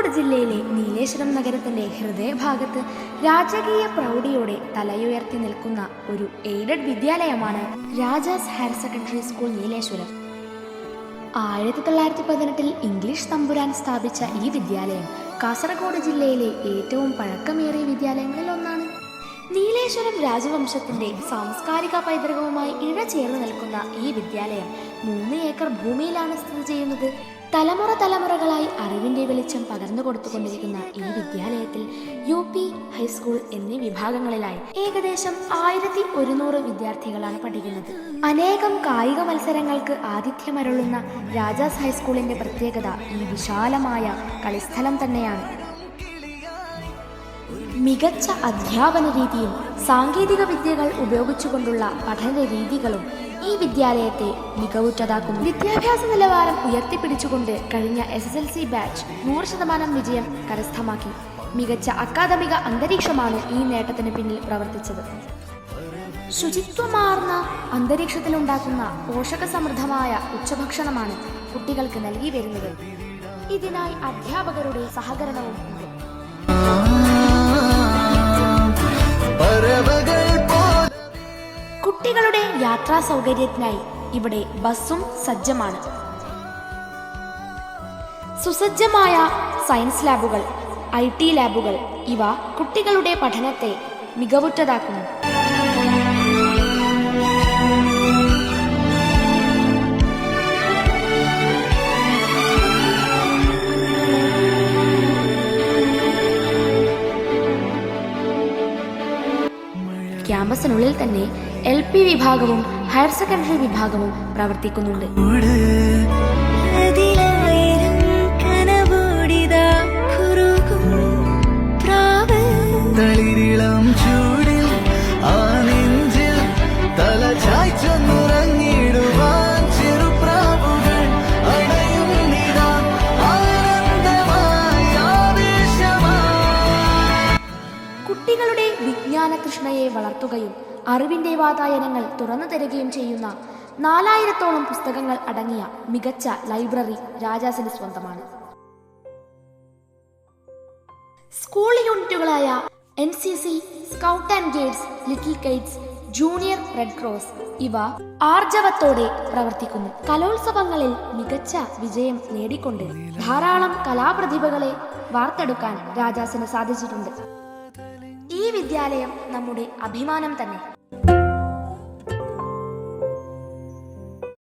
കാസർഗോഡ് ജില്ലയിലെ നീലേശ്വരം നഗരത്തിന്റെ ഹൃദയഭാഗത്ത് രാജകീയ പ്രൗഢിയോടെ തലയുയർത്തി നിൽക്കുന്ന ഒരു എയ്ഡഡ് വിദ്യാലയമാണ് Rajas higher secondary school Nileshwaram. 1918 English Thampuran സ്ഥാപിച്ച ഈ വിദ്യാലയം കാസർഗോഡ് ജില്ലയിലെ ഏറ്റവും പഴക്കമേറിയ വിദ്യാലയങ്ങളിൽ ഒന്നാണ്. നീലേശ്വരം രാജവംശത്തിന്റെ സാംസ്കാരിക പൈതൃകവുമായി ഇഴചേർന്ന് നിൽക്കുന്ന ഈ വിദ്യാലയം 3 ഏക്കർ ഭൂമിയിലാണ് സ്ഥിതി ചെയ്യുന്നത്. തലമുറകളായി അറിവിന്റെ വെളിച്ചം പകർന്നു കൊടുത്തുകൊണ്ടിരിക്കുന്ന ഈ വിദ്യാലയത്തിൽ UP, ഹൈസ്കൂൾ എന്നീ വിഭാഗങ്ങളിലായി ഏകദേശം 1100 വിദ്യാർത്ഥികളാണ് പഠിക്കുന്നത്. അനേകം കായിക മത്സരങ്ങൾക്ക് ആതിഥ്യമരുളുന്ന രാജാസ് ഹൈസ്കൂളിന്റെ പ്രത്യേകത ഈ വിശാലമായ കളിസ്ഥലം തന്നെയാണ്. മികച്ച അധ്യാപന രീതിയും സാങ്കേതിക വിദ്യകൾ ഉപയോഗിച്ചുകൊണ്ടുള്ള പഠന രീതികളും ഈ വിദ്യാലയത്തെ മികവുറ്റതാക്കുന്നു. വിദ്യാഭ്യാസ നിലവാരം ഉയർത്തിപ്പിടിച്ചുകൊണ്ട് കഴിഞ്ഞ SSLC ബാച്ച് 100% വിജയം കരസ്ഥമാക്കി. മികച്ച അക്കാദമിക അന്തരീക്ഷമാണ് ഈ നേട്ടത്തിന് പിന്നിൽ പ്രവർത്തിച്ചത്. ശുചിത്വമാർന്ന അന്തരീക്ഷത്തിലുണ്ടാക്കുന്ന പോഷക സമൃദ്ധമായ ഉച്ചഭക്ഷണമാണ് കുട്ടികൾക്ക് നൽകി വരുന്നത്. ഇതിനായി അധ്യാപകരുടെ സഹകരണവും ഉണ്ട്. കുട്ടികളുടെ യാത്രാ സൗകര്യത്തിനായി ഇവിടെ ബസ്സും സജ്ജമാണ്. സുസജ്ജമായ സയൻസ് ലാബുകൾ, IT ലാബുകൾ ഇവ കുട്ടികളുടെ പഠനത്തെ മികവുറ്റതാക്കുന്നു. ക്യാമ്പസിനുള്ളിൽ തന്നെ LP വിഭാഗവും ഹയർ സെക്കൻഡറി വിഭാഗവും പ്രവർത്തിക്കുന്നുണ്ട്. കുട്ടികളുടെ വിജ്ഞാന തൃഷ്ണയെ വളർത്തുകയും അറിവിന്റെ വാതായനങ്ങൾ തുറന്നു തരികയും ചെയ്യുന്ന 4000-ഓളം പുസ്തകങ്ങൾ അടങ്ങിയ മികച്ച ലൈബ്രറി രാജാസിന് സ്വന്തമാണ്. സ്കൂൾ യൂണിറ്റുകളായ NCC, scout and guides, little kites, junior red cross ഇവ ആർജവത്തോടെ പ്രവർത്തിക്കുന്നു. കലോത്സവങ്ങളിൽ മികച്ച വിജയം നേടിക്കൊണ്ട് ധാരാളം കലാപ്രതിഭകളെ വാർത്തെടുക്കാൻ രാജാസിന് സാധിച്ചിട്ടുണ്ട്. ഈ വിദ്യാലയം നമ്മുടെ അഭിമാനം തന്നെ.